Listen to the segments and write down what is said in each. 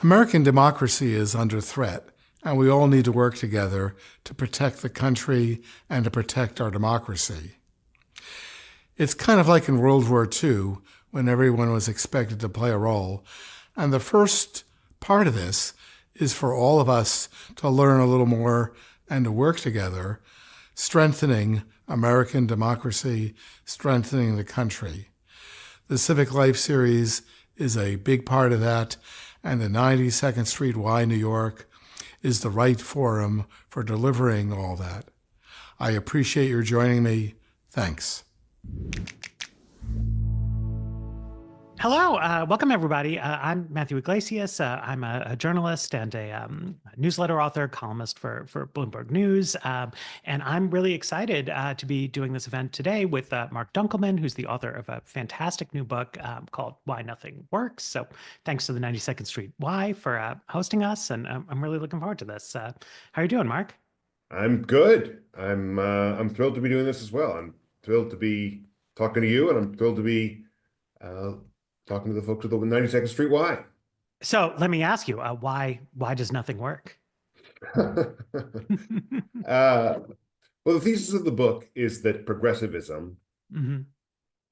American democracy is under threat, and we all need to work together to protect the country and to protect our democracy. It's kind of like in World War II, when everyone was expected to play a role. And the first part of this is for all of us to learn a little more and to work together, strengthening American democracy, strengthening the country. The Civic Life series is a big part of that, and the 92nd Street Y, New York, is the right forum for delivering all that. I appreciate your joining me. Thanks. Hello, welcome everybody. I'm Matthew Yglesias. I'm a journalist and a newsletter author, columnist for Bloomberg News. And I'm really excited to be doing this event today with Marc Dunkelman, who's the author of a fantastic new book called Why Nothing Works. So thanks to the 92nd Street Y for hosting us. And I'm really looking forward to this. How are you doing, Marc? I'm good. I'm thrilled to be doing this as well. I'm thrilled to be talking to you, and I'm thrilled to be talking to the folks at the 92nd Street Y. So let me ask you, why does nothing work? Well, the thesis of the book is that progressivism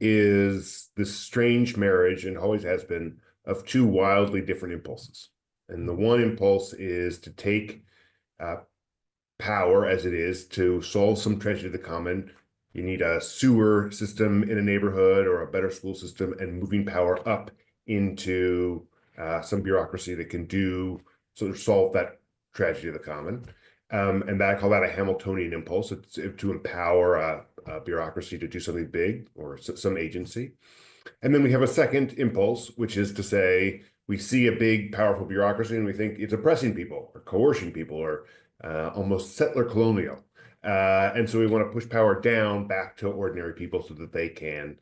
is this strange marriage, and always has been, of two wildly different impulses. And the one impulse is to take power as it is to solve some tragedy of the common. You need a sewer system in a neighborhood or a better school system, and moving power up into some bureaucracy that can sort of solve that tragedy of the common. And I call that a Hamiltonian impulse. It's to empower a bureaucracy to do something big, or some agency. And then we have a second impulse, which is to say, we see a big, powerful bureaucracy and we think it's oppressing people or coercing people, or almost settler colonial. And so we want to push power down back to ordinary people so that they can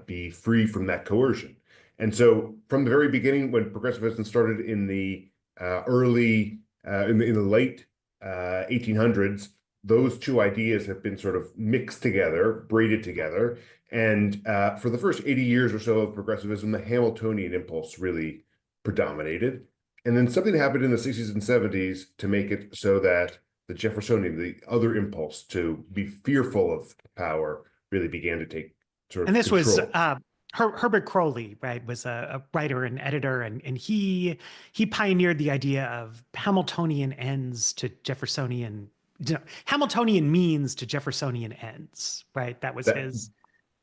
be free from that coercion. And so from the very beginning, when progressivism started in the in the late 1800s, those two ideas have been sort of mixed together, braided together. And for the first 80 years or so of progressivism, the Hamiltonian impulse really predominated. And then something happened in the 60s and 70s to make it so that the Jeffersonian, the other impulse to be fearful of power, really began to take sort of And this control. was Herbert Croly, right, was a writer and editor, and he pioneered the idea of Hamiltonian ends to Jeffersonian, Hamiltonian means to Jeffersonian ends, right? That was his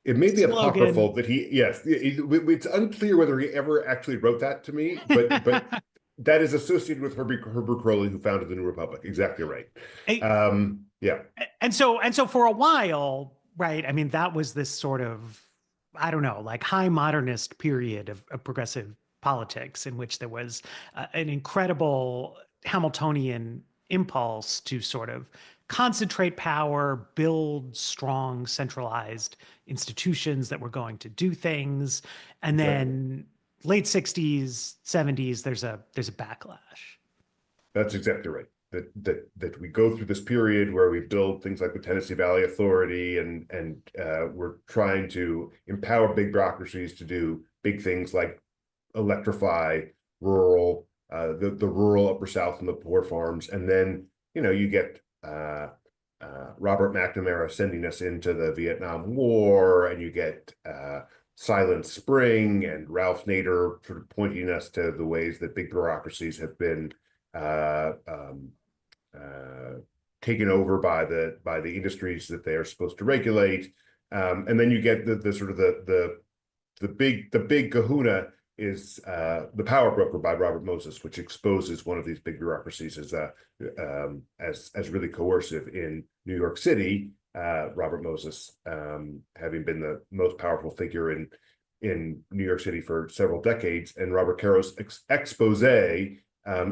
It may be slogan. Apocryphal that it's unclear whether he ever actually wrote that to me, but that is associated with Herbert Croly, who founded the New Republic. Exactly right. Yeah. And so for a while, right, I mean, that was this sort of, I don't know, like high modernist period of progressive politics in which there was an incredible Hamiltonian impulse to sort of concentrate power, build strong centralized institutions that were going to do things. And then late 60s, 70s, there's a backlash. That's exactly right. That we go through this period where we build things like the Tennessee Valley Authority, and we're trying to empower big bureaucracies to do big things like electrify rural, the rural Upper South and the poor farms. And then, you get Robert McNamara sending us into the Vietnam War, and you get Silent Spring and Ralph Nader sort of pointing us to the ways that big bureaucracies have been taken over by the industries that they are supposed to regulate. And then you get the sort of the big kahuna is The Power Broker by Robert Moses, which exposes one of these big bureaucracies as really coercive in New York City. Robert Moses, having been the most powerful figure in New York City for several decades, and Robert Caro's expose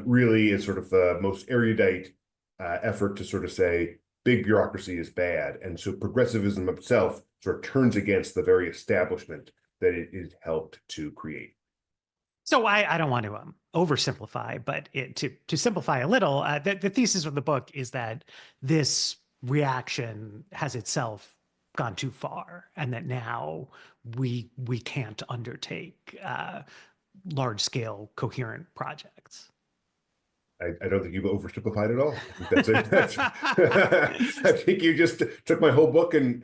really is sort of the most erudite effort to sort of say big bureaucracy is bad. And so progressivism itself sort of turns against the very establishment that it helped to create. So I don't want to oversimplify, but to simplify a little, the thesis of the book is that this reaction has itself gone too far, and that now we can't undertake large-scale coherent projects. I don't think you've oversimplified it all. I think that's it. I think you just took my whole book and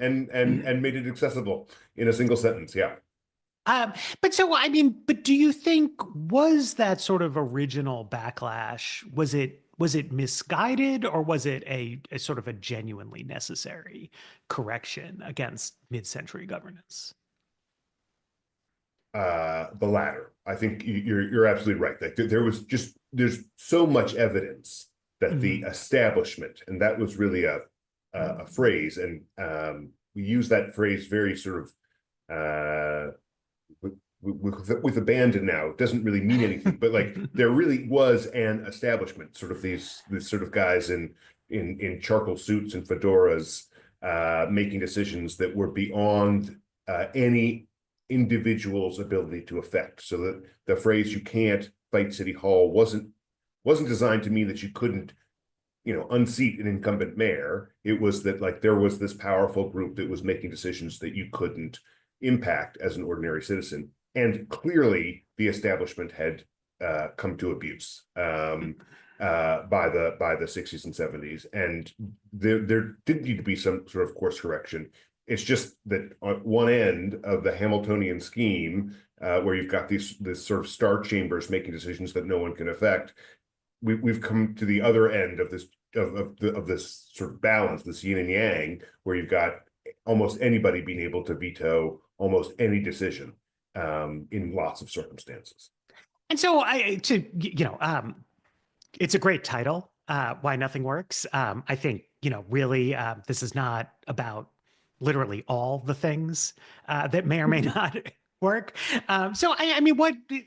made it accessible in a single sentence. Yeah. But so, I mean, but do you think, was that sort of original backlash, was it misguided, or was it a sort of a genuinely necessary correction against mid-century governance? The latter. I think you're absolutely right. Like there's so much evidence that the establishment, and that was really a phrase, and we use that phrase very sort of with abandon now. It doesn't really mean anything, but like there really was an establishment, sort of these sort of guys in charcoal suits and fedoras making decisions that were beyond any individual's ability to affect. So that the phrase "you can't fight City Hall" wasn't designed to mean that you couldn't, unseat an incumbent mayor. It was that like there was this powerful group that was making decisions that you couldn't impact as an ordinary citizen. And clearly the establishment had come to abuse by the 60s and 70s. And there did need to be some sort of course correction. It's just that on one end of the Hamiltonian scheme, where you've got this sort of star chambers making decisions that no one can affect, we've come to the other end of this sort of balance, this yin and yang, where you've got almost anybody being able to veto almost any decision in lots of circumstances. And so it's a great title, Why Nothing Works. I think, really, this is not about literally all the things that may or may not work. So I mean,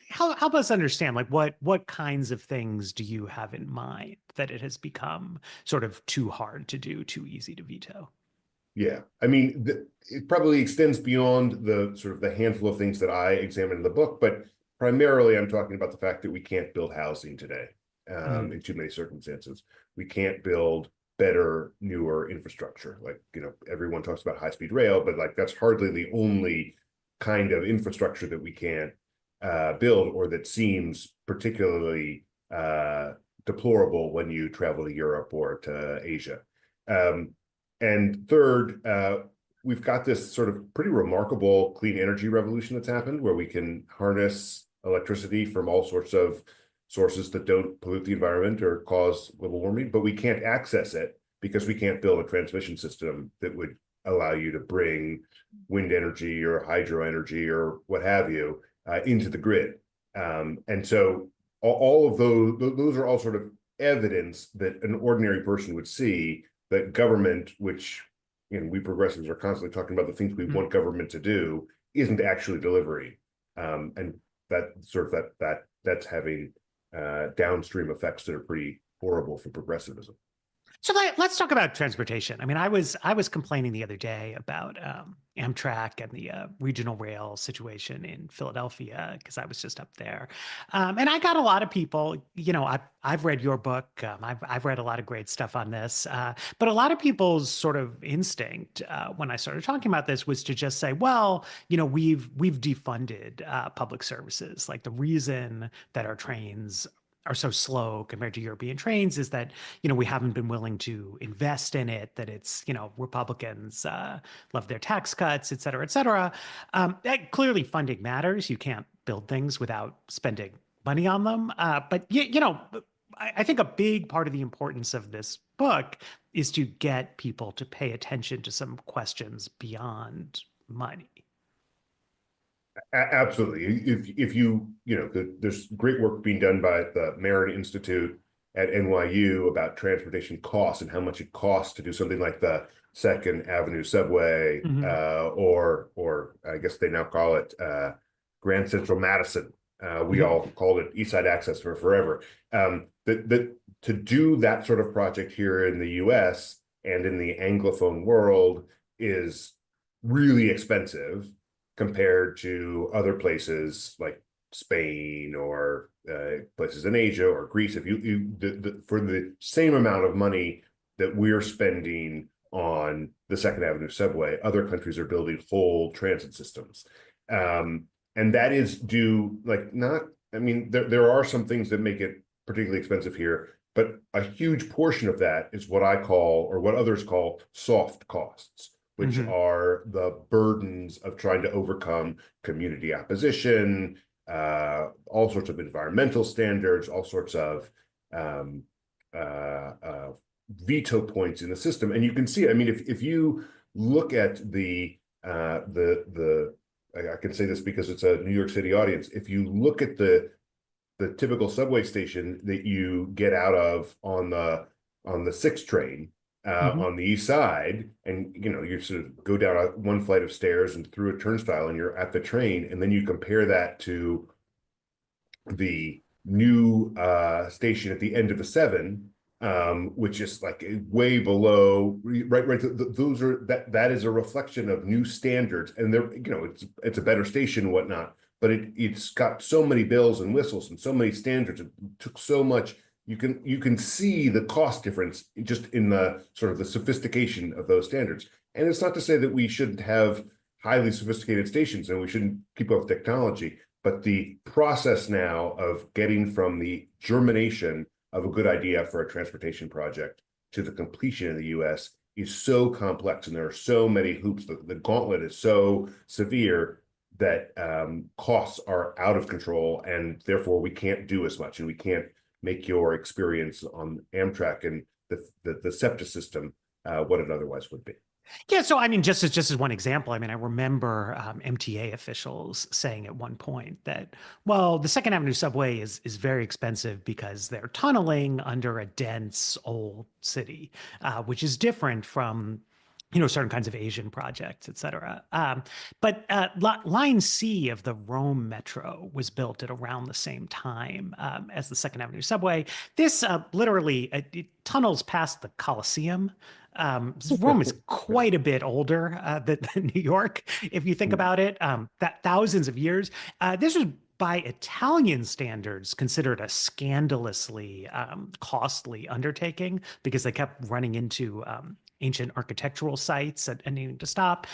help us understand, like what kinds of things do you have in mind that it has become sort of too hard to do, too easy to veto? Yeah, I mean, it probably extends beyond the sort of the handful of things that I examined in the book, but primarily I'm talking about the fact that we can't build housing today in too many circumstances. We can't build better, newer infrastructure. Like, everyone talks about high-speed rail, but like that's hardly the only kind of infrastructure that we can't build, or that seems particularly deplorable when you travel to Europe or to Asia. And third, we've got this sort of pretty remarkable clean energy revolution that's happened, where we can harness electricity from all sorts of sources that don't pollute the environment or cause global warming, but we can't access it because we can't build a transmission system that would allow you to bring wind energy or hydro energy or what have you into the grid. And so all of those are all sort of evidence that an ordinary person would see that government, which we progressives are constantly talking about the things we want government to do, isn't actually delivering, and that sort of that's having downstream effects that are pretty horrible for progressivism. So let's talk about transportation. I mean, I was complaining the other day about Amtrak and the regional rail situation in Philadelphia, because I was just up there, and I got a lot of people. I've read your book. I've read a lot of great stuff on this, but a lot of people's sort of instinct when I started talking about this was to just say, well, we've defunded public services. Like, the reason that our trains are so slow compared to European trains is that, we haven't been willing to invest in it, that it's, Republicans love their tax cuts, et cetera, et cetera. That clearly funding matters. You can't build things without spending money on them. But I think a big part of the importance of this book is to get people to pay attention to some questions beyond money. Absolutely. If there's great work being done by the Merit Institute at NYU about transportation costs and how much it costs to do something like the Second Avenue subway, or I guess they now call it Grand Central Madison. We all called it East Side Access for forever. To do that sort of project here in the U.S. and in the Anglophone world is really expensive compared to other places like Spain or places in Asia or Greece. If for the same amount of money that we're spending on the Second Avenue subway, other countries are building whole transit systems. And that is due, like, not, I mean, there are some things that make it particularly expensive here, but a huge portion of that is what I call, or what others call, soft costs, which are the burdens of trying to overcome community opposition, all sorts of environmental standards, all sorts of veto points in the system. And you can see, I mean, if you look at I can say this because it's a New York City audience. If you look at the typical subway station that you get out of on the 6 train on the east side, and you sort of go down one flight of stairs and through a turnstile, and you're at the train, and then you compare that to the new station at the end of the 7, which is like way below, right? Those are that is a reflection of new standards, and they're, it's a better station and whatnot, but it's got so many bells and whistles and so many standards. It took so much. You can see the cost difference just in the sort of the sophistication of those standards. And it's not to say that we shouldn't have highly sophisticated stations and we shouldn't keep up with technology, but the process now of getting from the germination of a good idea for a transportation project to the completion in the US is so complex, and there are so many hoops. The gauntlet is so severe that costs are out of control, and therefore we can't do as much, and we can't make your experience on Amtrak and the SEPTA system what it otherwise would be. Yeah, so I mean, just as one example, I mean, I remember MTA officials saying at one point that, well, the Second Avenue subway is very expensive because they're tunneling under a dense old city, which is different from certain kinds of Asian projects, et cetera. But Line C of the Rome Metro was built at around the same time as the Second Avenue subway. This literally it tunnels past the Colosseum. Rome is quite a bit older than New York, if you think about it. That thousands of years. This was, by Italian standards, considered a scandalously costly undertaking because they kept running into ancient architectural sites and needing to stop.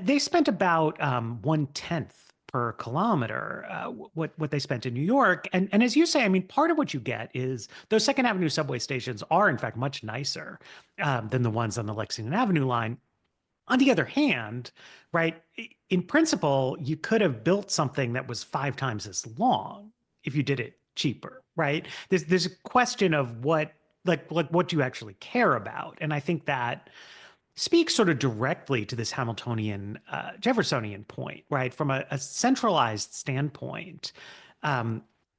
They spent about 1/10 per kilometer, what they spent in New York. And as you say, I mean, part of what you get is those Second Avenue subway stations are, in fact, much nicer than the ones on the Lexington Avenue line. On the other hand, right, in principle, you could have built something that was 5 times as long if you did it cheaper, right? There's a question of what what you actually care about. And I think that speaks sort of directly to this Hamiltonian, Jeffersonian point, right? From a centralized standpoint,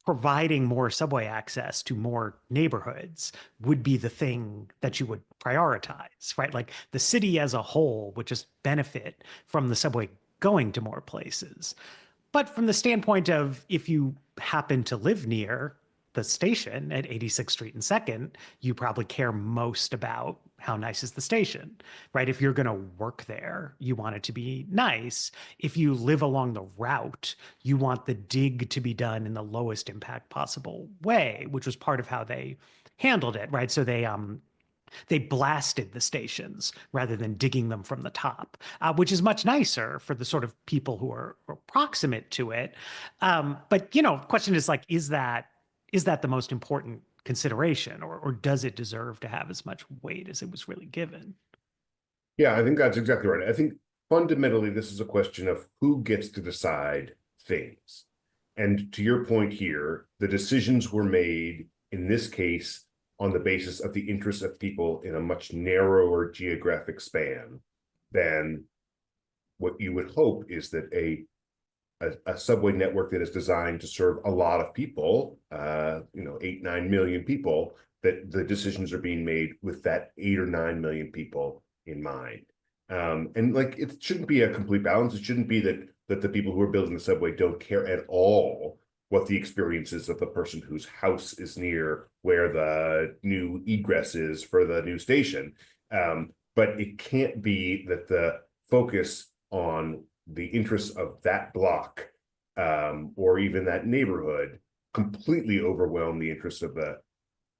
providing more subway access to more neighborhoods would be the thing that you would prioritize, right? Like the city as a whole would just benefit from the subway going to more places. But from the standpoint of if you happen to live near the station at 86th Street and 2nd, you probably care most about how nice is the station, right? If you're going to work there, you want it to be nice. If you live along the route, you want the dig to be done in the lowest impact possible way, which was part of how they handled it, right? So they blasted the stations rather than digging them from the top, which is much nicer for the sort of people who are proximate to it. But the question is like, is that the most important consideration, or does it deserve to have as much weight as it was really given? Yeah, I think that's exactly right. I think fundamentally, this is a question of who gets to decide things. And to your point here, the decisions were made in this case on the basis of the interests of people in a much narrower geographic span than what you would hope is that a subway network that is designed to serve a lot of people, 8-9 million people, that the decisions are being made with that 8 or 9 million people in mind. And like, it shouldn't be a complete balance. It shouldn't be that the people who are building the subway don't care at all what the experience is of the person whose house is near where the new egress is for the new station. But it can't be that the focus on the interests of that block or even that neighborhood completely overwhelm the interests of the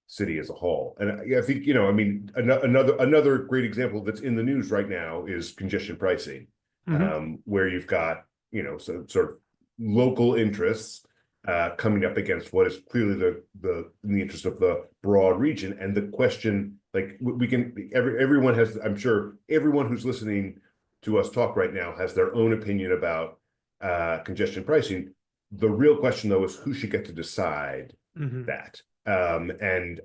city as a whole. And I think, I mean, another great example that's in the news right now is congestion pricing, where you've got, sort of local interests coming up against what is clearly in the interest of the broad region. And the question, like we can, everyone has, I'm sure everyone who's listening to us talk right now has their own opinion about congestion pricing. The real question, though, is who should get to decide that. And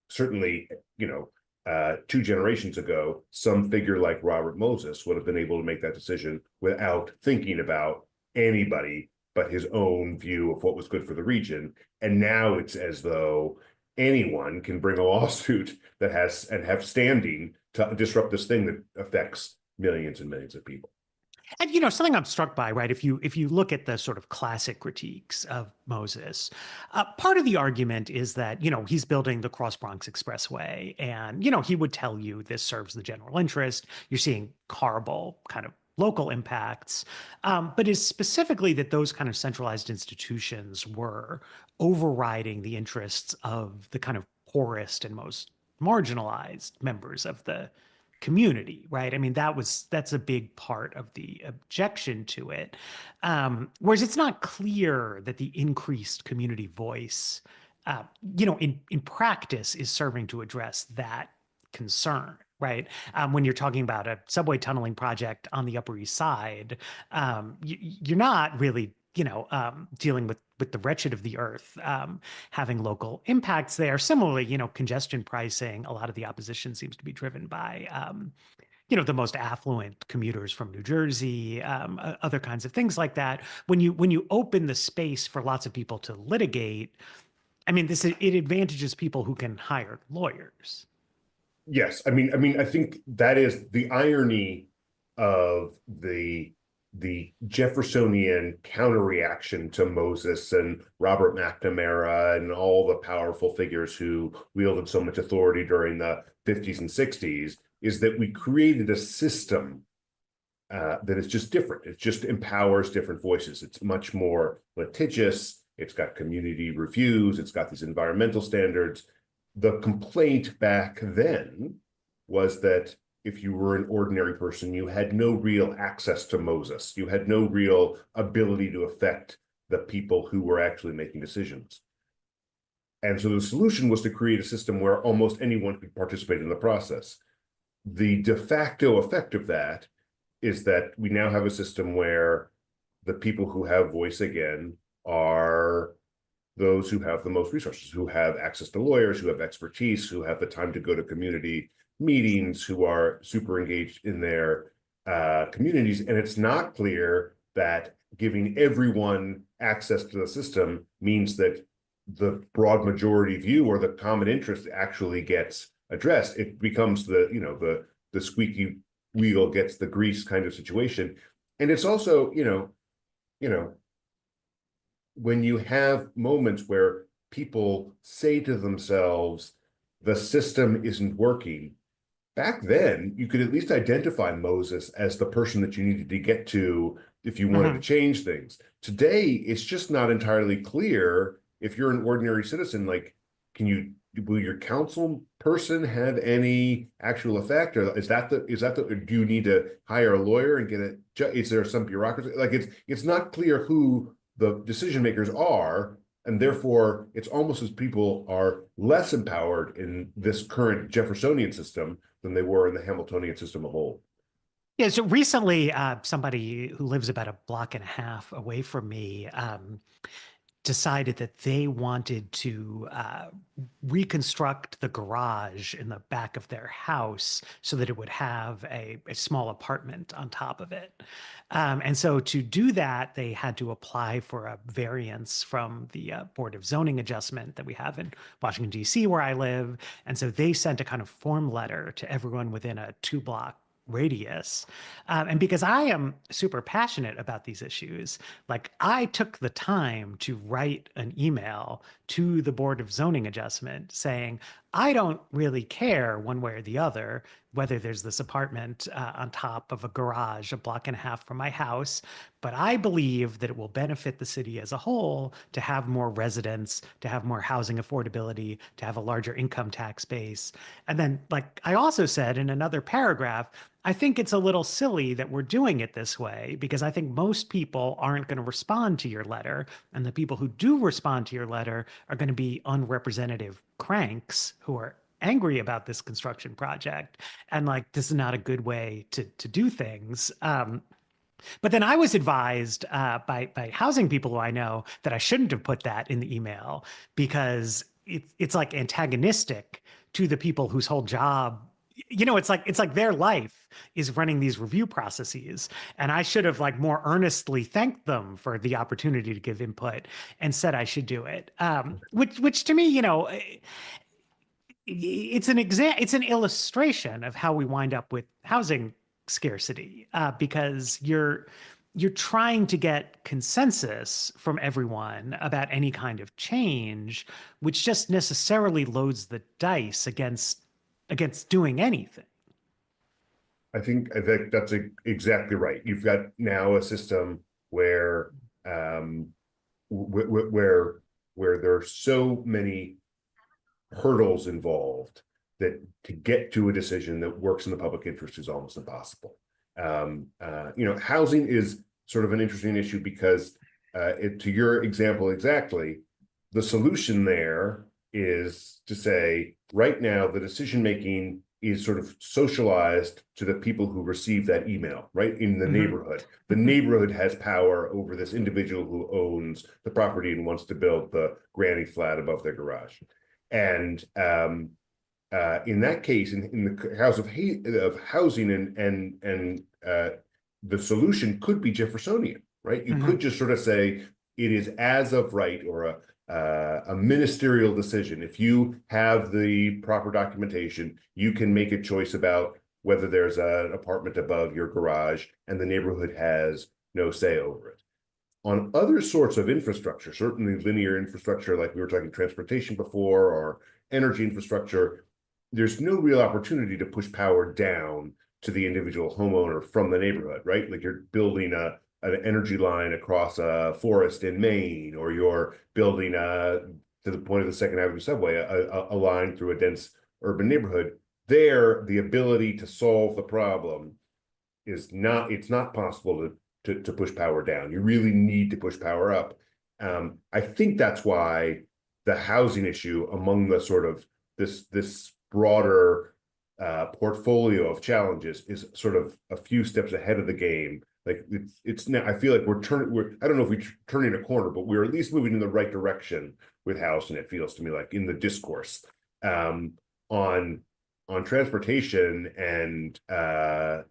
certainly, 2 generations ago, some figure like Robert Moses would have been able to make that decision without thinking about anybody but his own view of what was good for the region. And now it's as though anyone can bring a lawsuit that has and have standing to disrupt this thing that affects millions and millions of people. And something I'm struck by, right? If you look at the sort of classic critiques of Moses, part of the argument is that he's building the Cross Bronx Expressway, and he would tell you this serves the general interest. You're seeing horrible kind of local impacts, but is specifically that those kind of centralized institutions were overriding the interests of the kind of poorest and most marginalized members of the community, right? I mean, that's a big part of the objection to it. Whereas it's not clear that the increased community voice, in practice is serving to address that concern, right? When you're talking about a subway tunneling project on the Upper East Side, you're not really dealing with the wretched of the earth, having local impacts there. Similarly, congestion pricing, a lot of the opposition seems to be driven by, the most affluent commuters from New Jersey, other kinds of things like that. When you open the space for lots of people to litigate, I mean, it advantages people who can hire lawyers. Yes, I mean, I think that is the irony of the Jeffersonian counter-reaction to Moses and Robert McNamara and all the powerful figures who wielded so much authority during the 50s and 60s is that we created a system that is just different. It just empowers different voices. It's much more litigious. It's got community reviews. It's got these environmental standards. The complaint back then was that if you were an ordinary person, you had no real access to Moses. You had no real ability to affect the people who were actually making decisions. And so the solution was to create a system where almost anyone could participate in the process. The de facto effect of that is that we now have a system where the people who have voice again are those who have the most resources, who have access to lawyers, who have expertise, who have the time to go to community meetings, who are super engaged in their communities. And it's not clear that giving everyone access to the system means that the broad majority view or the common interest actually gets addressed. It becomes the squeaky wheel gets the grease kind of situation. And it's also, when you have moments where people say to themselves, the system isn't working, back then, you could at least identify Moses as the person that you needed to get to if you wanted to change things. Today, it's just not entirely clear if you're an ordinary citizen, like, will your council person have any actual effect? Or or do you need to hire a lawyer and get it? Is there some bureaucracy? Like it's not clear who the decision makers are, and therefore it's almost as people are less empowered in this current Jeffersonian system than they were in the Hamiltonian system of old. Yeah, so recently, somebody who lives about a block and a half away from me decided that they wanted to reconstruct the garage in the back of their house so that it would have a small apartment on top of it. And so to do that, they had to apply for a variance from the Board of Zoning Adjustment that we have in Washington, D.C., where I live. And so they sent a kind of form letter to everyone within a 2-block radius. And because I am super passionate about these issues, like I took the time to write an email to the Board of Zoning Adjustment saying, I don't really care one way or the other. whether there's this apartment on top of a garage a block and a half from my house. But I believe that it will benefit the city as a whole to have more residents, to have more housing affordability, to have a larger income tax base. And then, like I also said in another paragraph, I think it's a little silly that we're doing it this way because I think most people aren't going to respond to your letter. And the people who do respond to your letter are going to be unrepresentative cranks who are angry about this construction project. And like, this is not a good way to do things. But then I was advised by housing people who I know that I shouldn't have put that in the email because it's like antagonistic to the people whose whole job, it's like their life is running these review processes, and I should have like more earnestly thanked them for the opportunity to give input and said I should do it. Which to me, it's an illustration of how we wind up with housing scarcity because you're trying to get consensus from everyone about any kind of change, which just necessarily loads the dice against doing anything. I think that's exactly right. You've got now a system where where there are so many hurdles involved that to get to a decision that works in the public interest is almost impossible. Housing is sort of an interesting issue because to your example exactly, the solution there is to say right now the decision making is sort of socialized to the people who receive that email, right? In the neighborhood. The neighborhood has power over this individual who owns the property and wants to build the granny flat above their garage. And in that case, in the house of housing and the solution could be Jeffersonian, right? You could just sort of say it is as of right or a ministerial decision. If you have the proper documentation, you can make a choice about whether there's an apartment above your garage, and the neighborhood has no say over it. On other sorts of infrastructure, certainly linear infrastructure, like we were talking transportation before, or energy infrastructure, there's no real opportunity to push power down to the individual homeowner from the neighborhood, right? Like you're building an energy line across a forest in Maine, or you're building to the point of the Second Avenue subway, a line through a dense urban neighborhood. There, the ability to solve the problem it's not possible to push power down. You really need to push power up. I think that's why the housing issue among the sort of this broader portfolio of challenges is sort of a few steps ahead of the game. Like it's now, I feel like I don't know if we're turning a corner, but we're at least moving in the right direction with housing. It feels to me like in the discourse on transportation and the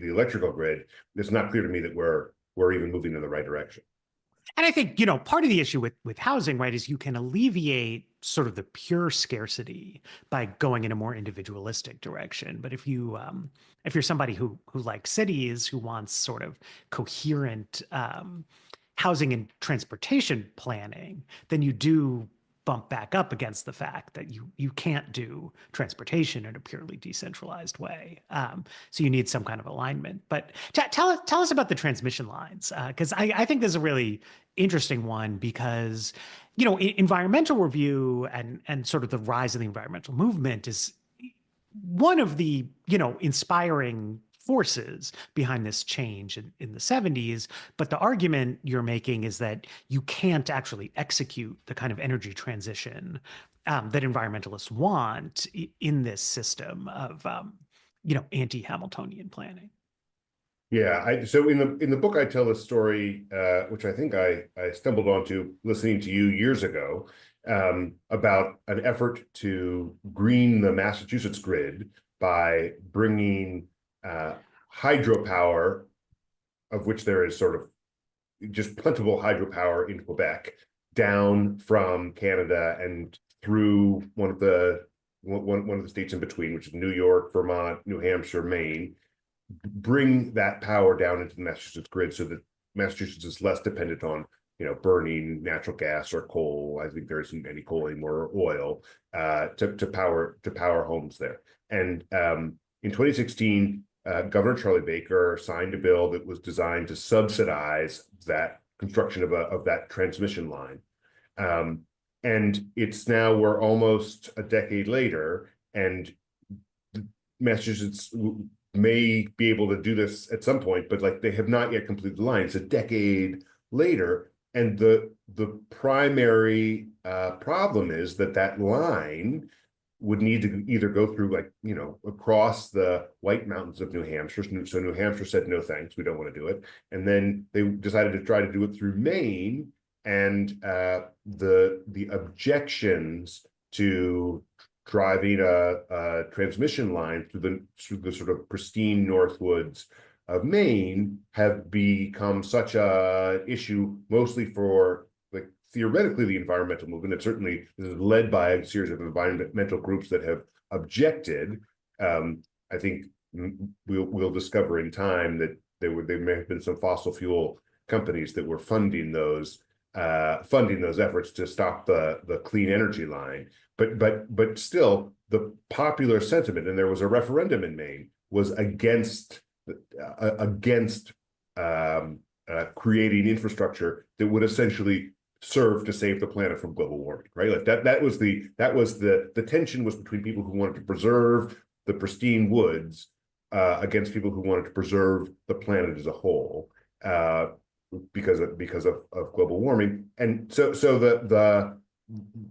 electrical grid. It's not clear to me that we're even moving in the right direction. And I think, part of the issue with housing, right, is you can alleviate sort of the pure scarcity by going in a more individualistic direction. But if you're somebody who likes cities, who wants sort of coherent housing and transportation planning, then you do bump back up against the fact that you can't do transportation in a purely decentralized way. So you need some kind of alignment. But tell us about the transmission lines, because I think this is a really interesting one because, environmental review and sort of the rise of the environmental movement is one of the, inspiring forces behind this change in the 70s. But the argument you're making is that you can't actually execute the kind of energy transition that environmentalists want in this system of, anti-Hamiltonian planning. Yeah, so in the book I tell this story, which I think I stumbled onto listening to you years ago, about an effort to green the Massachusetts grid by bringing hydropower, of which there is sort of just plentiful hydropower in Quebec, down from Canada and through one of the states in between, which is New York, Vermont, New Hampshire, Maine, bring that power down into the Massachusetts grid so that Massachusetts is less dependent on burning natural gas or coal. I think there isn't any coal anymore, or oil, to power homes there. And in 2016, Governor Charlie Baker signed a bill that was designed to subsidize that construction of that transmission line. And we're almost a decade later, and Massachusetts may be able to do this at some point, but like they have not yet completed the line. It's a decade later, and the primary problem is that line would need to either go through, like, across the White Mountains of New Hampshire. So New Hampshire said, no thanks, we don't want to do it. And then they decided to try to do it through Maine, and the objections to driving a transmission line through the sort of pristine Northwoods of Maine have become such a issue, mostly for, like, theoretically the environmental movement. It certainly is led by a series of environmental groups that have objected. I think we'll discover in time that there may have been some fossil fuel companies that were funding those efforts to stop the clean energy line. But still, the popular sentiment, and there was a referendum in Maine, was against creating infrastructure that would essentially serve to save the planet from global warming, right? Like that was the tension was between people who wanted to preserve the pristine woods against people who wanted to preserve the planet as a whole because of global warming. And so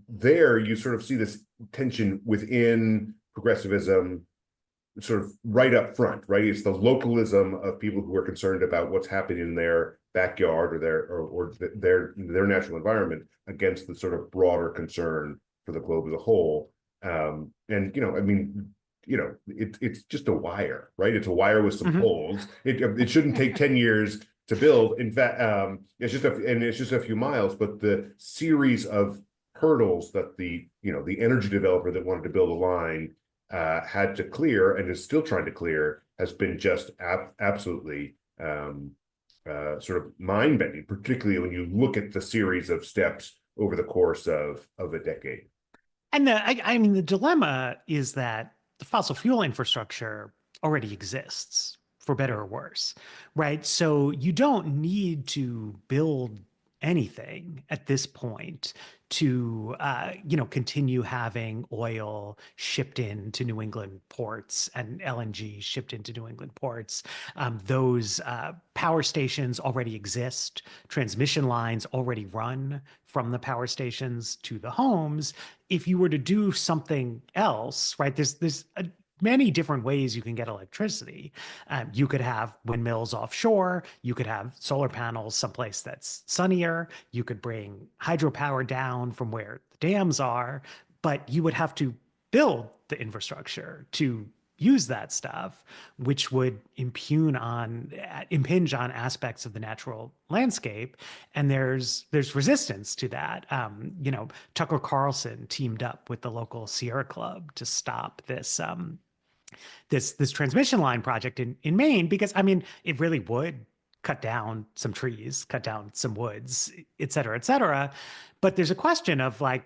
there you sort of see this tension within progressivism sort of right up front, right? It's the localism of people who are concerned about what's happening in their backyard or their natural environment against the sort of broader concern for the globe as a whole. And it's just a wire, right? It's a wire with some poles. It shouldn't take 10 years to build. In fact, it's just a few miles, but the series of hurdles that the energy developer that wanted to build a line had to clear and is still trying to clear has been just absolutely sort of mind-bending, particularly when you look at the series of steps over the course of a decade. And the dilemma is that the fossil fuel infrastructure already exists, for better or worse, right? So you don't need to build anything at this point to continue having oil shipped into New England ports and LNG shipped into New England ports. Those power stations already exist. Transmission lines already run from the power stations to the homes. If you were to do something else, right, there's many different ways you can get electricity. You could have windmills offshore. You could have solar panels someplace that's sunnier. You could bring hydropower down from where the dams are, but you would have to build the infrastructure to use that stuff, which would impinge on aspects of the natural landscape. And there's resistance to that. Tucker Carlson teamed up with the local Sierra Club to stop this this transmission line project in Maine, because it really would cut down some trees, cut down some woods, et cetera, et cetera. But there's a question of, like,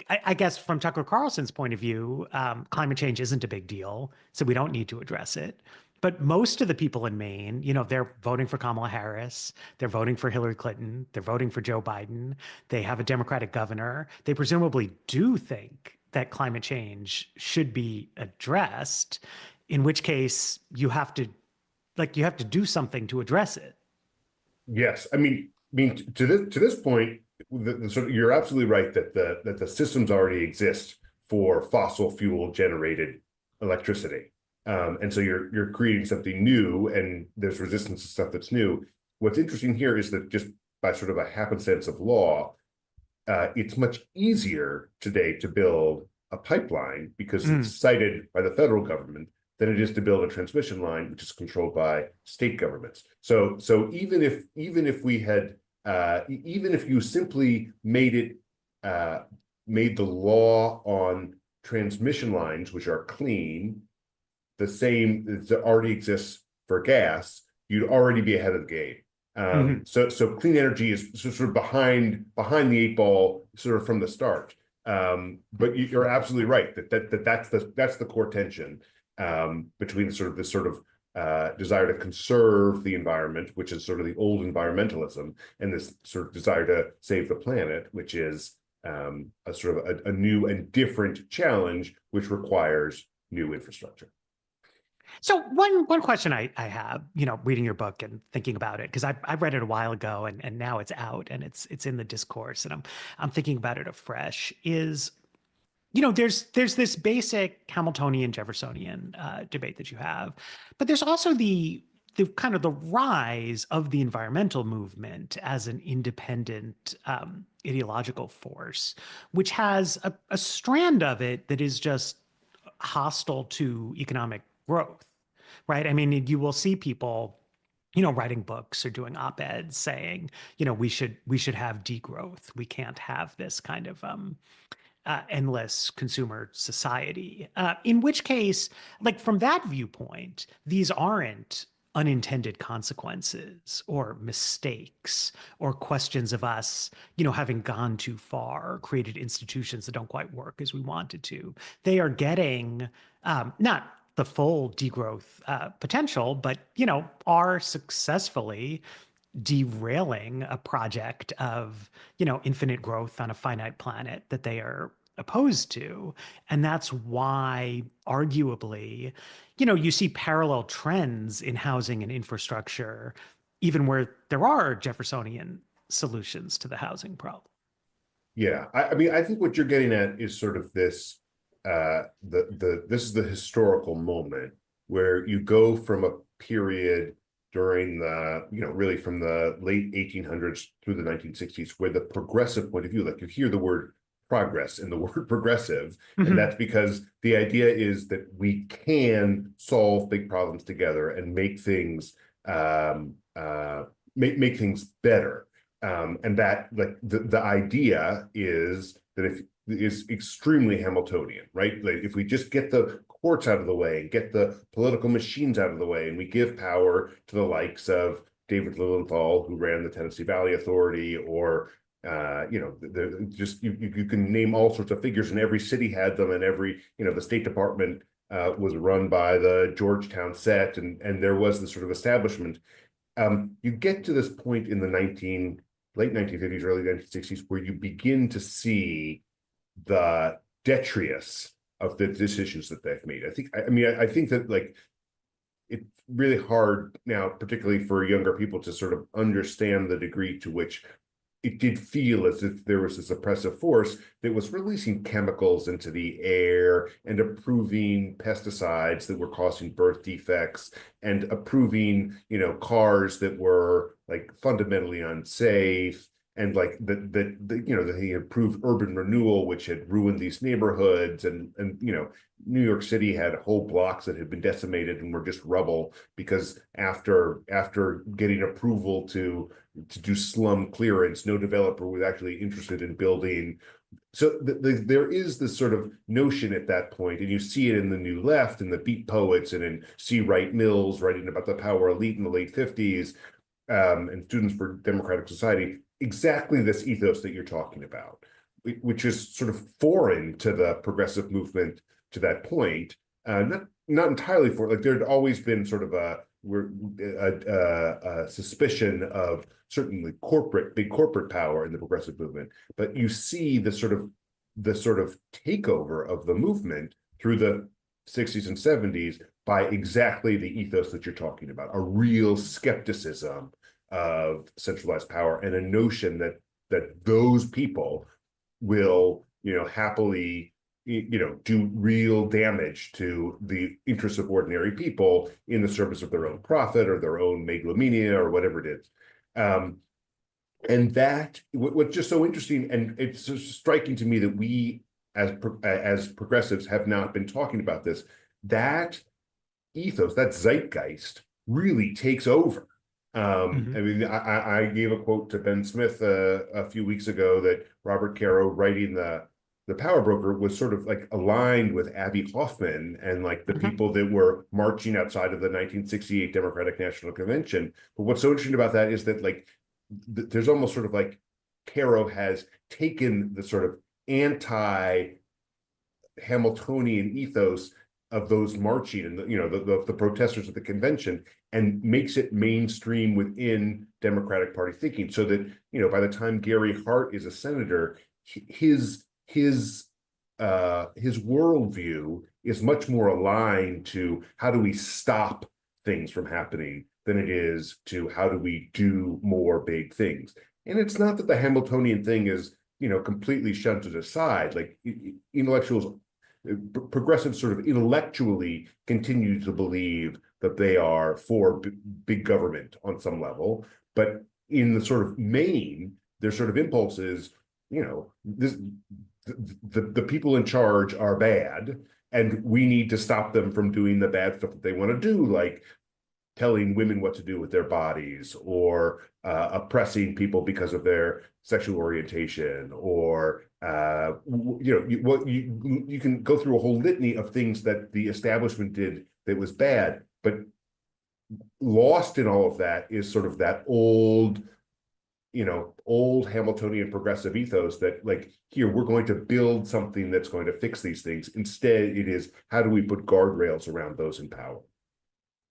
I guess from Tucker Carlson's point of view, climate change isn't a big deal, so we don't need to address it. But most of the people in Maine, they're voting for Kamala Harris, they're voting for Hillary Clinton, they're voting for Joe Biden, they have a Democratic governor. They presumably do think that climate change should be addressed, in which case you have to do something to address it. Yes, to this point, you're absolutely right that the systems already exist for fossil fuel generated electricity, and so you're creating something new, and there's resistance to stuff that's new. What's interesting here is that just by sort of a happenstance of law, it's much easier today to build a pipeline because it's cited by the federal government than it is to build a transmission line, which is controlled by state governments. So even if you simply made the law on transmission lines, which are clean, the same that already exists for gas, you'd already be ahead of the game. So clean energy is sort of behind the eight ball, sort of from the start. But you're absolutely right that's the core tension. between this sort of desire to conserve the environment, which is sort of the old environmentalism, and this sort of desire to save the planet, which is a sort of a new and different challenge, which requires new infrastructure. So one question I have, reading your book and thinking about it, because I read it a while ago and now it's out and it's in the discourse, and I'm thinking about it afresh, is there's this basic Hamiltonian Jeffersonian debate that you have, but there's also the kind of the rise of the environmental movement as an independent ideological force, which has a strand of it that is just hostile to economic growth, right? I mean, you will see people writing books or doing op-eds saying, we should have degrowth. We can't have this kind of endless consumer society. In which case, like from that viewpoint, these aren't unintended consequences or mistakes or questions of us, having gone too far, or created institutions that don't quite work as we wanted to. They are getting not the full degrowth potential, but are successfully derailing a project of infinite growth on a finite planet that they are opposed to. And that's why arguably you see parallel trends in housing and infrastructure, even where there are Jeffersonian solutions to the housing problem. Yeah, I mean, I think what you're getting at is sort of this this is the historical moment where you go from a period during the, really from the late 1800s through the 1960s, where the progressive point of view, like you hear the word progress in the word progressive, and that's because the idea is that we can solve big problems together and make things make things better. And that, like, the idea is that if is extremely Hamiltonian, right? Like if we just get the courts out of the way and get the political machines out of the way, and we give power to the likes of David Lilienthal, who ran the Tennessee Valley Authority, or just you can name all sorts of figures, and every city had them, and every the State Department was run by the Georgetown set, and there was this sort of establishment. You get to this point in the late 1950s, early 1960s, where you begin to see the detritus of the decisions that they've made. I think that, like, it's really hard now, particularly for younger people, to sort of understand the degree to which it did feel as if there was this oppressive force that was releasing chemicals into the air and approving pesticides that were causing birth defects and approving, cars that were like fundamentally unsafe, and like that he approved urban renewal, which had ruined these neighborhoods, and New York City had whole blocks that had been decimated and were just rubble because after getting approval to do slum clearance, no developer was actually interested in building. So there is this sort of notion at that point, and you see it in the New Left and the beat poets, and in C. Wright Mills writing about the power elite in the late 50s, and Students for Democratic Society, exactly this ethos that you're talking about, which is sort of foreign to the progressive movement to that point. Not entirely foreign. Like, there had always been sort of a suspicion of certainly big corporate power in the progressive movement, but you see the sort of takeover of the movement through the 60s and 70s by exactly the ethos that you're talking about, a real skepticism of centralized power, and a notion that those people will happily do real damage to the interests of ordinary people in the service of their own profit or their own megalomania or whatever it is. And that what's just so interesting, and it's just striking to me that we as progressives have not been talking about this, that ethos, that zeitgeist really takes over. I mean, I gave a quote to Ben Smith a few weeks ago that Robert Caro, writing the Power Broker, was sort of like aligned with Abby Hoffman and like the people that were marching outside of the 1968 Democratic National Convention. But what's so interesting about that is that, like, there's almost sort of like Caro has taken the sort of anti-Hamiltonian ethos those marching and the protesters at the convention, and makes it mainstream within Democratic Party thinking, so that by the time Gary Hart is a senator, his worldview is much more aligned to how do we stop things from happening than it is to how do we do more big things. And it's not that the Hamiltonian thing is completely shunted aside. Like intellectuals, progressives sort of intellectually continue to believe that they are for big government on some level, but in the sort of main, their sort of impulse is, the people in charge are bad, and we need to stop them from doing the bad stuff that they want to do, like telling women what to do with their bodies, or oppressing people because of their sexual orientation, or you can go through a whole litany of things that the establishment did that was bad, but lost in all of that is sort of that old Hamiltonian progressive ethos that, like, here, we're going to build something that's going to fix these things. Instead, it is, how do we put guardrails around those in power?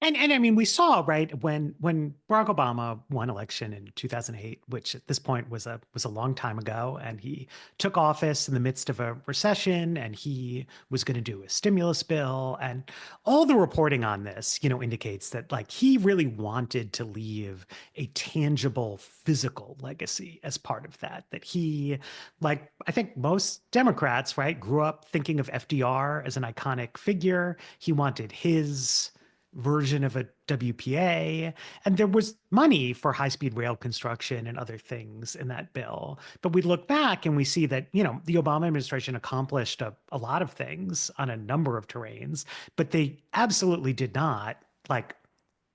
And I mean, we saw, right, when Barack Obama won election in 2008, which at this point was a long time ago, and he took office in the midst of a recession, and he was going to do a stimulus bill, and all the reporting on this, indicates that, like, he really wanted to leave a tangible physical legacy as part of that. That he, like, I think most Democrats, right, grew up thinking of FDR as an iconic figure. He wanted his version of a WPA, and there was money for high-speed rail construction and other things in that bill. But we look back and we see that, the Obama administration accomplished a lot of things on a number of terrains, but they absolutely did not, like,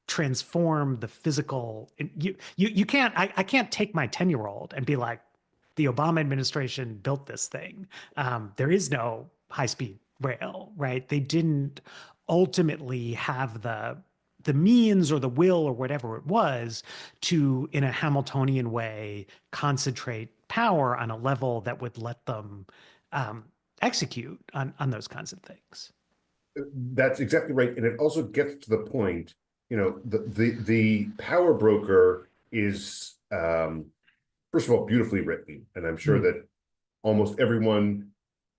transform the physical. You can't, I can't take my 10-year-old and be like, the Obama administration built this thing. There is no high-speed rail, right? They didn't ultimately have the means or the will or whatever it was to, in a Hamiltonian way, concentrate power on a level that would let them execute on those kinds of things. That's exactly right. And it also gets to the point, the power broker is, first of all, beautifully written. And I'm sure that almost everyone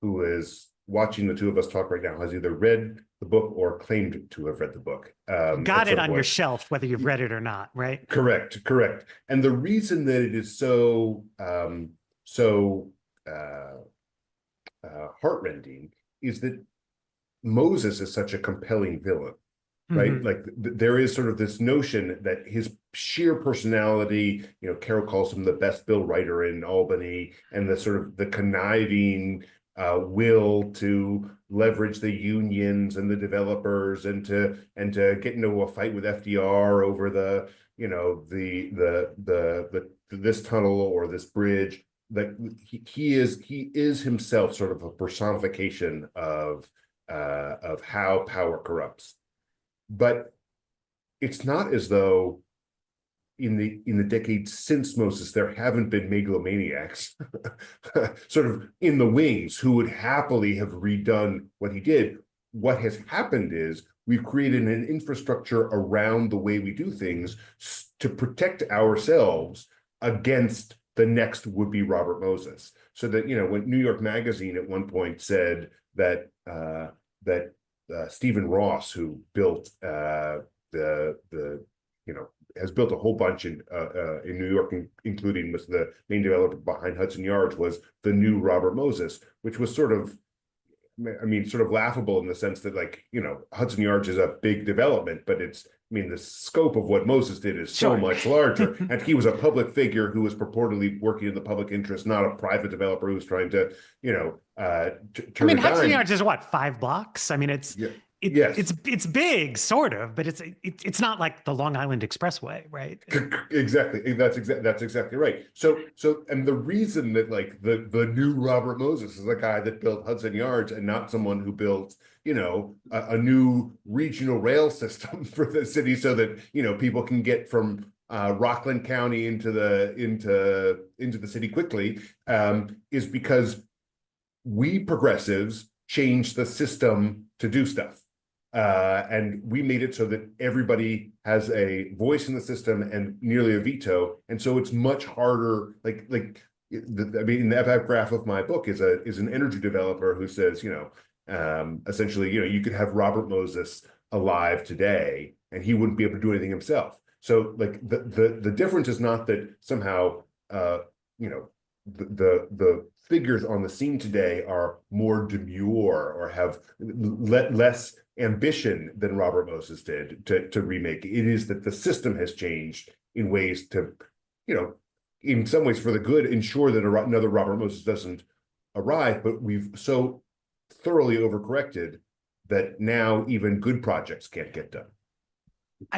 who is watching the two of us talk right now has either read the book or claimed to have read the book. Got it on your shelf, whether you've read it or not, right? Correct. And the reason that it is so heartrending is that Moses is such a compelling villain, right? Like there is sort of this notion that his sheer personality, Carol calls him the best bill writer in Albany, and the sort of the conniving will to leverage the unions and the developers and to get into a fight with FDR over this tunnel or this bridge. That he is himself sort of a personification of how power corrupts. But it's not as though in the decades since Moses, there haven't been megalomaniacs sort of in the wings who would happily have redone what he did. What has happened is we've created an infrastructure around the way we do things to protect ourselves against the next would-be Robert Moses. So that, when New York Magazine at one point said that Stephen Ross, who built has built a whole bunch in New York, including was the main developer behind Hudson Yards, was the new Robert Moses, which was sort of laughable in the sense that, like, Hudson Yards is a big development, but the scope of what Moses did is so much larger. And he was a public figure who was purportedly working in the public interest, not a private developer who was trying to, turn Hudson Yards is what, 5 blocks? Yes. It's big, sort of, but it's not like the Long Island Expressway, right? Exactly. That's exactly right. So, and the reason that, like, the new Robert Moses is a guy that built Hudson Yards and not someone who built, a new regional rail system for the city so that, people can get from Rockland County into the city quickly, is because we progressives changed the system to do stuff. And we made it so that everybody has a voice in the system and nearly a veto. And so it's much harder, the epigraph of my book is an energy developer who says, essentially, you could have Robert Moses alive today and he wouldn't be able to do anything himself. So like the difference is not that somehow the figures on the scene today are more demure or have less ambition than Robert Moses did to remake. It is that the system has changed in ways to, in some ways for the good, ensure that another Robert Moses doesn't arrive. But we've so thoroughly overcorrected that now even good projects can't get done.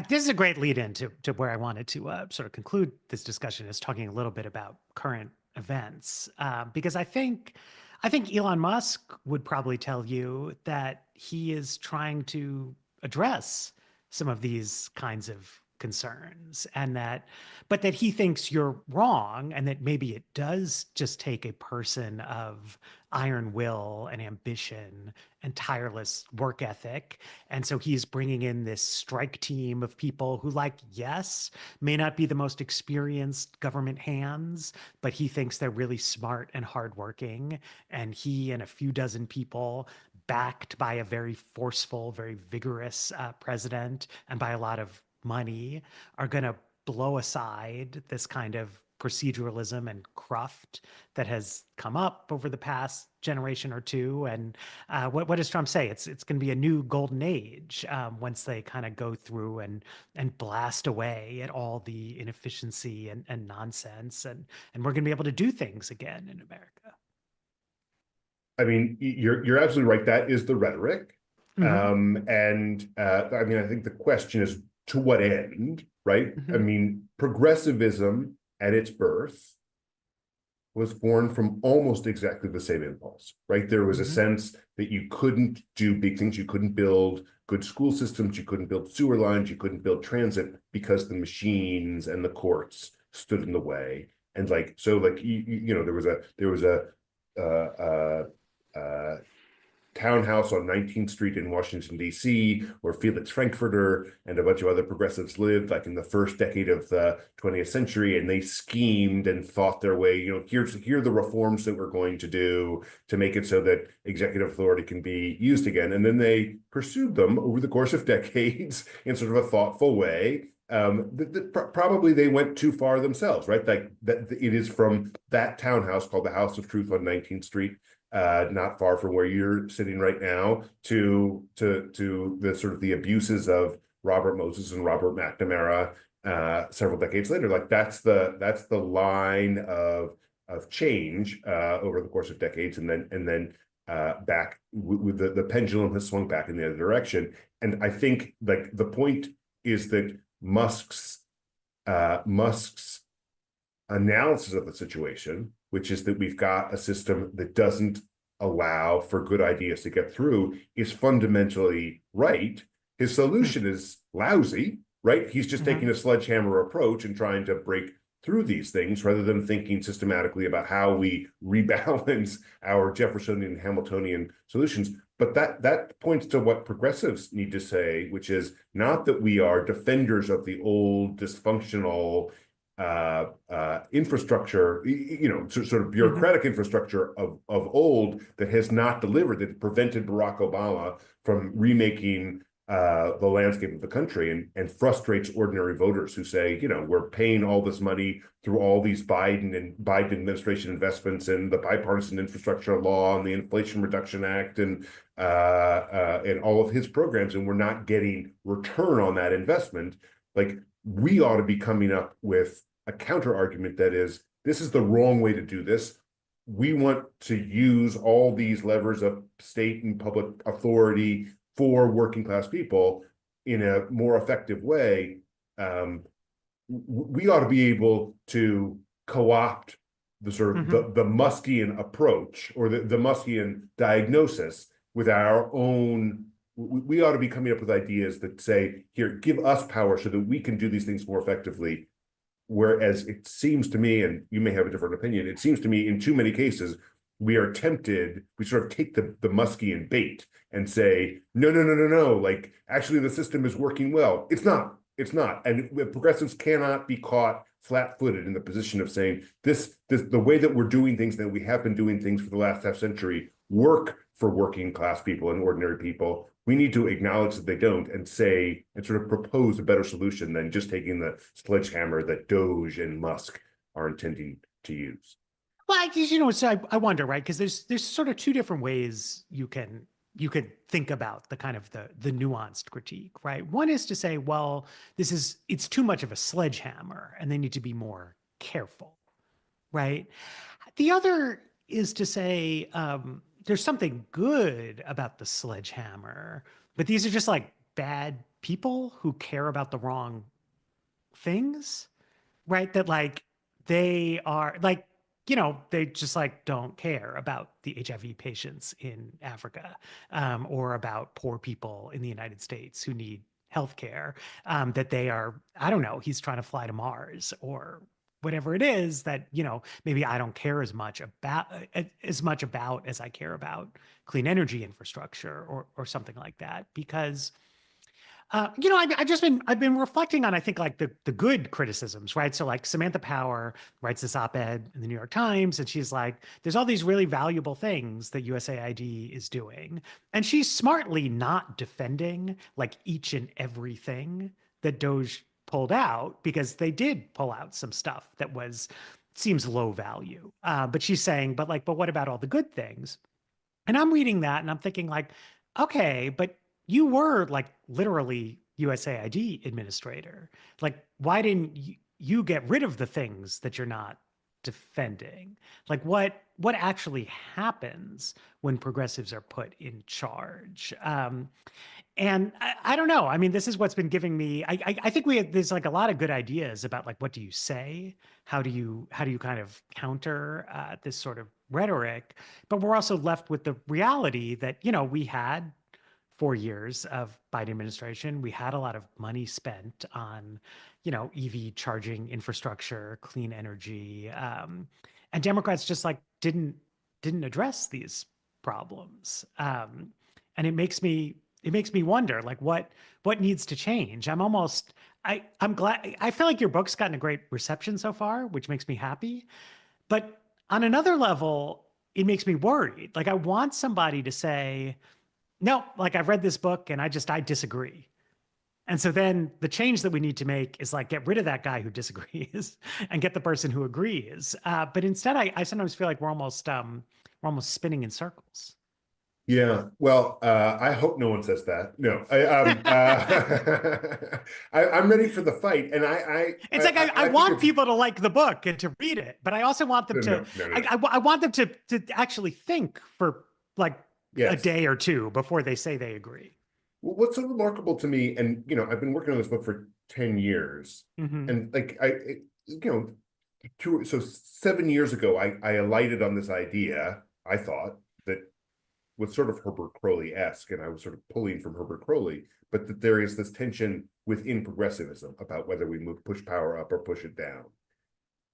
This is a great lead in to where I wanted to sort of conclude this discussion, is talking a little bit about current events, because I think Elon Musk would probably tell you that he is trying to address some of these kinds of concerns, but that he thinks you're wrong, and that maybe it does just take a person of iron will and ambition and tireless work ethic. And so he's bringing in this strike team of people who, yes, may not be the most experienced government hands, but he thinks they're really smart and hardworking. And he and a few dozen people, backed by a very forceful, very vigorous president and by a lot of money, are going to blow aside this kind of proceduralism and cruft that has come up over the past generation or two. And what does Trump say? It's going to be a new golden age once they kind of go through and blast away at all the inefficiency and nonsense, and we're going to be able to do things again in America. I mean, you're absolutely right. That is the rhetoric. Mm-hmm. I mean, I think the question is, to what end, right? Mm-hmm. I mean, progressivism at its birth was born from almost exactly the same impulse, right? There was a sense that you couldn't do big things. You couldn't build good school systems. You couldn't build sewer lines. You couldn't build transit because the machines and the courts stood in the way. And there was a townhouse on 19th Street in Washington, D.C., where Felix Frankfurter and a bunch of other progressives lived, in the first decade of the 20th century, and they schemed and thought their way, here are the reforms that we're going to do to make it so that executive authority can be used again. And then they pursued them over the course of decades in sort of a thoughtful way. Probably they went too far themselves, right? That it is from that townhouse called the House of Truth on 19th Street, not far from where you're sitting right now, to the sort of the abuses of Robert Moses and Robert McNamara several decades later. That's the line of change over the course of decades, and then back with the pendulum has swung back in the other direction. And I think the point is that Musk's analysis of the situation, which is that we've got a system that doesn't allow for good ideas to get through, is fundamentally right. His solution is lousy, right? He's just taking a sledgehammer approach and trying to break through these things rather than thinking systematically about how we rebalance our Jeffersonian and Hamiltonian solutions. But that points to what progressives need to say, which is not that we are defenders of the old dysfunctional infrastructure, sort of bureaucratic infrastructure of old that has not delivered, that prevented Barack Obama from remaking the landscape of the country, and frustrates ordinary voters who say, we're paying all this money through all these Biden administration investments and the bipartisan infrastructure law and the Inflation Reduction Act and all of his programs, and we're not getting return on that investment. We ought to be coming up with a counter argument that is, this is the wrong way to do this. We want to use all these levers of state and public authority for working class people in a more effective way. We ought to be able to co-opt the sort of the Muskian approach, or the Muskian diagnosis with our own. We ought to be coming up with ideas that say, here, give us power so that we can do these things more effectively. Whereas it seems to me, and you may have a different opinion, it seems to me in too many cases, we are tempted, we sort of take the Muskian bait and say, no, no, no, no, no, like actually the system is working well. It's not. It's not. And progressives cannot be caught flat-footed in the position of saying the way that we're doing things, that we have been doing things for the last half century, work for working class people and ordinary people. We need to acknowledge that they don't and say and sort of propose a better solution than just taking the sledgehammer that Doge and Musk are intending to use. Well, so I wonder, right? Because there's sort of two different ways you can think about the kind of the nuanced critique, right? One is to say, well, it's too much of a sledgehammer and they need to be more careful, right? The other is to say there's something good about the sledgehammer, but these are just like bad people who care about the wrong things, right? That like they are like, they just like don't care about the HIV patients in Africa or about poor people in the United States who need healthcare. That they are, I don't know, he's trying to fly to Mars or whatever it is that, maybe I don't care as much about as I care about clean energy infrastructure or something like that. Because I've been reflecting on, I think, like the good criticisms, right? So like Samantha Power writes this op-ed in the New York Times, and she's like, there's all these really valuable things that USAID is doing. And she's smartly not defending like each and everything that Doge pulled out, because they did pull out some stuff that seems low value. But she's saying, but what about all the good things? And I'm reading that and I'm thinking like, okay, but you were like literally USAID administrator. Like, why didn't you get rid of the things that you're not defending? Like what actually happens when progressives are put in charge? And I don't know. I mean, this is what's been giving me. I think there's like a lot of good ideas about like what do you say, how do you kind of counter this sort of rhetoric, but we're also left with the reality that we had 4 years of Biden administration. We had a lot of money spent on EV charging infrastructure, clean energy, and Democrats just like didn't address these problems, and it makes me wonder like what needs to change. I'm glad. I feel like your book's gotten a great reception so far, which makes me happy. But on another level, it makes me worried. Like I want somebody to say, no, like I've read this book and I disagree. And so then the change that we need to make is like get rid of that guy who disagrees and get the person who agrees. But instead, I sometimes feel like we're almost spinning in circles. Yeah, well, I hope no one says that. No, I'm ready for the fight, and it's like I want people to like the book and to read it, but I also want them no, to. no, no, I want them to actually think for like yes. a day or two before they say they agree. Well, what's so remarkable to me, and I've been working on this book for 10 years, and like so 7 years ago, I alighted on this idea. I thought that was sort of Herbert Crowley-esque, and I was sort of pulling from Herbert Crowley, but that there is this tension within progressivism about whether we push power up or push it down.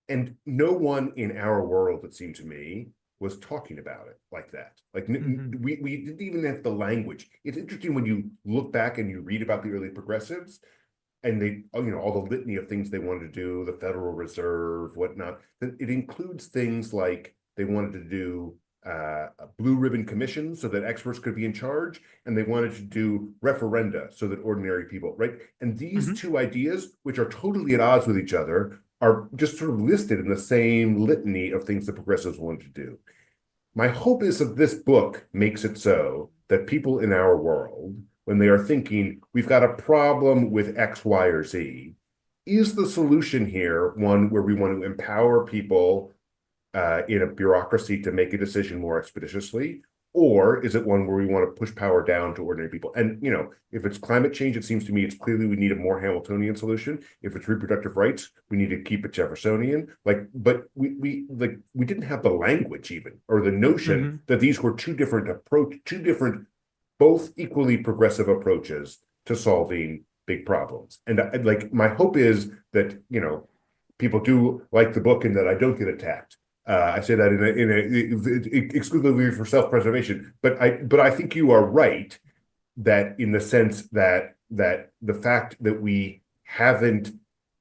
And no one in our world, it seemed to me, was talking about it like that. Like we didn't even have the language. It's interesting when you look back and you read about the early progressives, and they, all the litany of things they wanted to do, the Federal Reserve, whatnot. It includes things like they wanted to do blue ribbon commissions so that experts could be in charge, and they wanted to do referenda so that ordinary people, right? And these two ideas, which are totally at odds with each other, are just sort of listed in the same litany of things that progressives wanted to do. My hope is that this book makes it so that people in our world, when they are thinking, we've got a problem with X, Y, or Z, is the solution here one where we want to empower people in a bureaucracy to make a decision more expeditiously? Or is it one where we want to push power down to ordinary people? And, if it's climate change, it seems to me it's clearly we need a more Hamiltonian solution. If it's reproductive rights, we need to keep it Jeffersonian. But we didn't have the language even, or the notion that these were two different, both equally progressive approaches to solving big problems. And my hope is that, people do like the book and that I don't get attacked I say that exclusively for self-preservation, but I think you are right that in the sense that the fact that we haven't,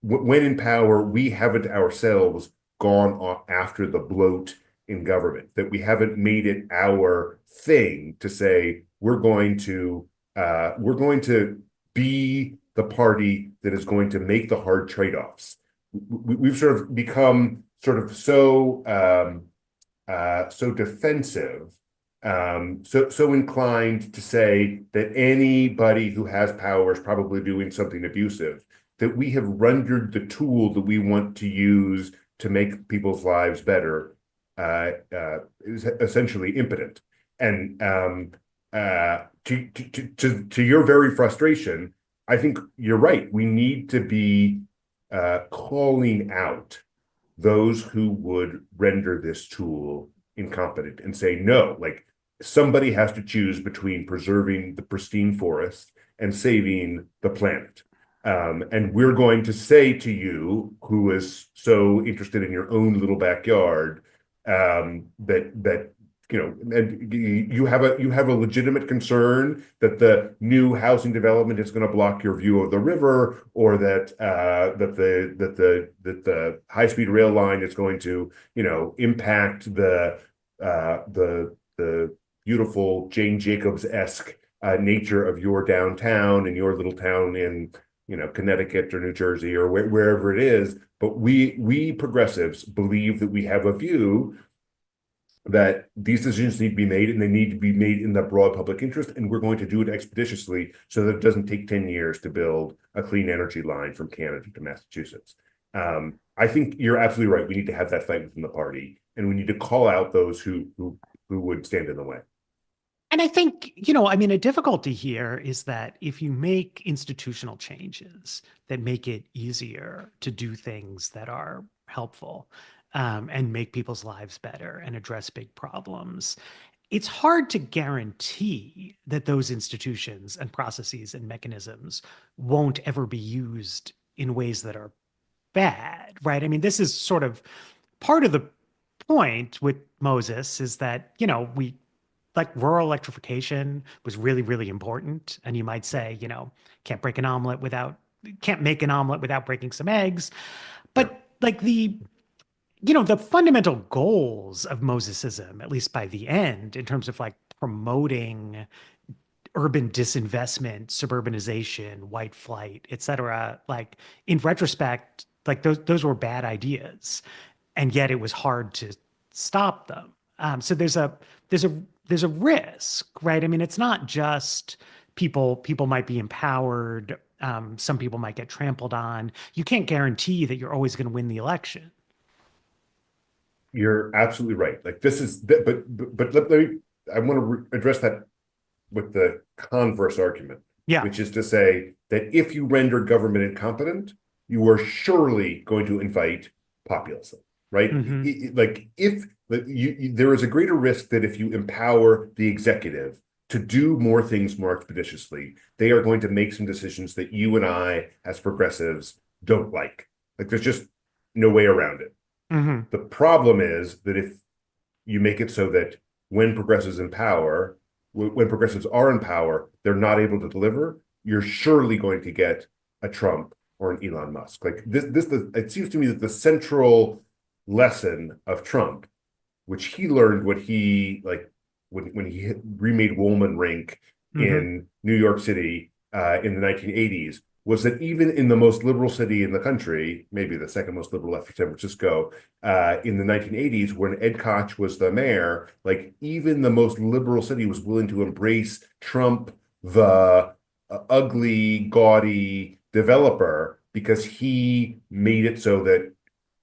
when in power, we haven't ourselves gone after the bloat in government, that we haven't made it our thing to say we're going to be the party that is going to make the hard trade-offs. We've sort of become sort of so defensive, so inclined to say that anybody who has power is probably doing something abusive, that we have rendered the tool that we want to use to make people's lives better is essentially impotent. And to your very frustration, I think you're right. We need to be calling out those who would render this tool incompetent and say, no, like somebody has to choose between preserving the pristine forest and saving the planet. And we're going to say to you, who is so interested in your own little backyard, that and you have a legitimate concern that the new housing development is going to block your view of the river, or that the high-speed rail line is going to impact the beautiful Jane Jacobs-esque nature of your downtown and your little town in Connecticut or New Jersey or wherever it is. But we progressives believe that we have a view that these decisions need to be made, and they need to be made in the broad public interest, and we're going to do it expeditiously so that it doesn't take 10 years to build a clean energy line from Canada to Massachusetts. I think you're absolutely right. We need to have that fight within the party, and we need to call out those who would stand in the way. And I think, a difficulty here is that if you make institutional changes that make it easier to do things that are helpful, and make people's lives better and address big problems, it's hard to guarantee that those institutions and processes and mechanisms won't ever be used in ways that are bad, right? I mean, this is sort of part of the point with Moses, is that, we like rural electrification was really, really important. And you might say, can't make an omelet without breaking some eggs. But like the fundamental goals of Mosesism, at least by the end, in terms of like promoting urban disinvestment, suburbanization, white flight, et cetera, like in retrospect, like those were bad ideas, and yet it was hard to stop them. So there's a risk, right? I mean, it's not just people might be empowered. Some people might get trampled on. You can't guarantee that you're always going to win the election. You're absolutely right. Like this is, but let me, I want to address that with the converse argument, which is to say that if you render government incompetent, you are surely going to invite populism, right? Mm-hmm. There is a greater risk that if you empower the executive to do more things more expeditiously, they are going to make some decisions that you and I, as progressives, don't like. Like there's just no way around it. Mm-hmm. The problem is that if you make it so that when progressives are in power, they're not able to deliver, you're surely going to get a Trump or an Elon Musk. Like it seems to me that the central lesson of Trump, which he learned when he remade Woolman Rink in New York City in the 1980s, was that even in the most liberal city in the country, maybe the second most liberal after San Francisco, in the 1980s, when Ed Koch was the mayor, like even the most liberal city was willing to embrace Trump, the ugly, gaudy developer, because he made it so that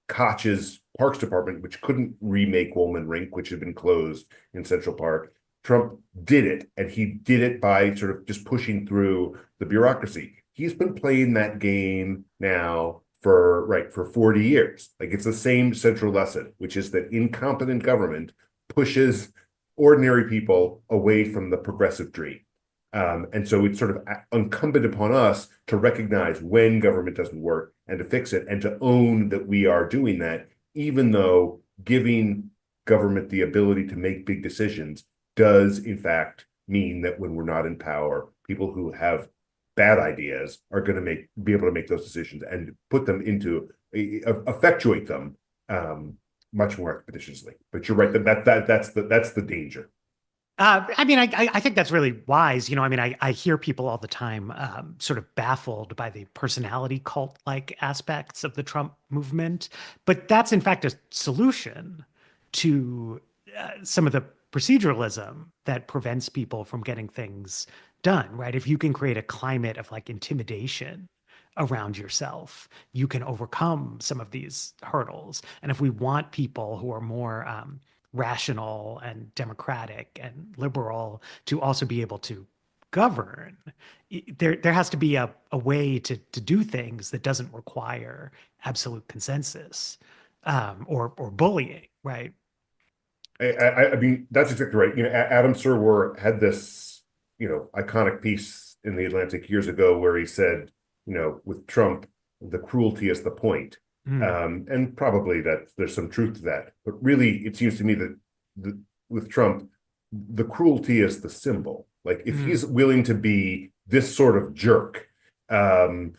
Koch's Parks Department, which couldn't remake Woolman Rink, which had been closed in Central Park, Trump did it, and he did it by sort of just pushing through the bureaucracy. He's been playing that game now for 40 years. Like it's the same central lesson, which is that incompetent government pushes ordinary people away from the progressive dream. And so it's sort of incumbent upon us to recognize when government doesn't work and to fix it and to own that we are doing that, even though giving government the ability to make big decisions does in fact mean that when we're not in power, people who have bad ideas are going to be able to make those decisions and put them into effectuate them much more expeditiously. But you're right, that's the danger. I mean, I think that's really wise. I mean, I hear people all the time sort of baffled by the personality cult-like aspects of the Trump movement. But that's, in fact, a solution to some of the proceduralism that prevents people from getting things done, right? If you can create a climate of like intimidation around yourself, you can overcome some of these hurdles. And if we want people who are more rational and democratic and liberal to also be able to govern, there has to be a way to do things that doesn't require absolute consensus or bullying, right? I mean, that's exactly right. Adam Serwer had this, iconic piece in The Atlantic years ago where he said, with Trump, the cruelty is the point. And probably that there's some truth to that. But really, it seems to me that with Trump, the cruelty is the symbol. Like if he's willing to be this sort of jerk to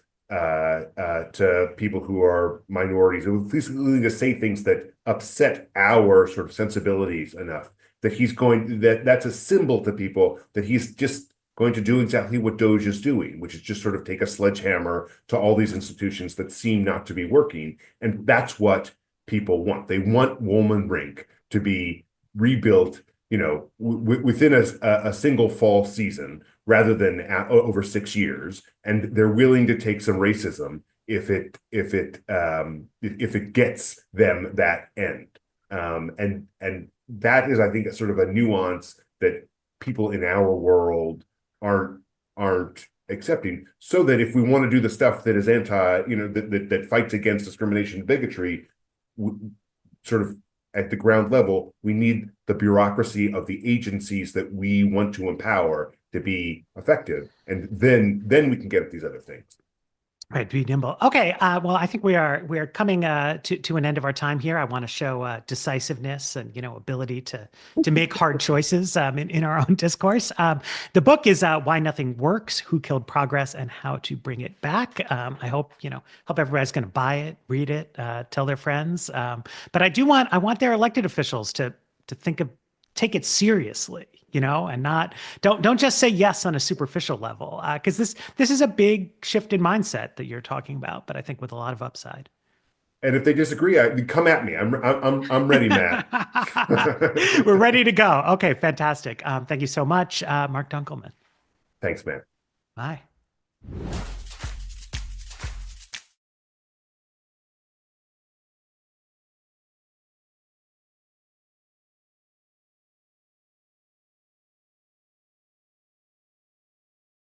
people who are minorities, if he's willing to say things that upset our sort of sensibilities enough, that's a symbol to people that he's just going to do exactly what Doge is doing, which is just sort of take a sledgehammer to all these institutions that seem not to be working. And that's what people want. They want Woolman Rink to be rebuilt, within a single fall season rather than over 6 years. And they're willing to take some racism if it gets them that end. And that is, I think, a sort of a nuance that people in our world aren't accepting, so that if we want to do the stuff that is that fights against discrimination and bigotry, sort of at the ground level, we need the bureaucracy of the agencies that we want to empower to be effective, and then we can get at these other things. Right, be nimble. Okay, well, I think we are coming to an end of our time here. I want to show decisiveness and ability to make hard choices in our own discourse. The book is Why Nothing Works: Who Killed Progress and How to Bring It Back. I hope everybody's going to buy it, read it, tell their friends. But I want their elected officials to take it seriously, and don't just say yes on a superficial level, because this is a big shift in mindset that you're talking about, but I think with a lot of upside. And if they disagree, come at me. I'm ready, Matt. We're ready to go. Okay, fantastic. Thank you so much, Marc Dunkelman. Thanks, Matt. Bye.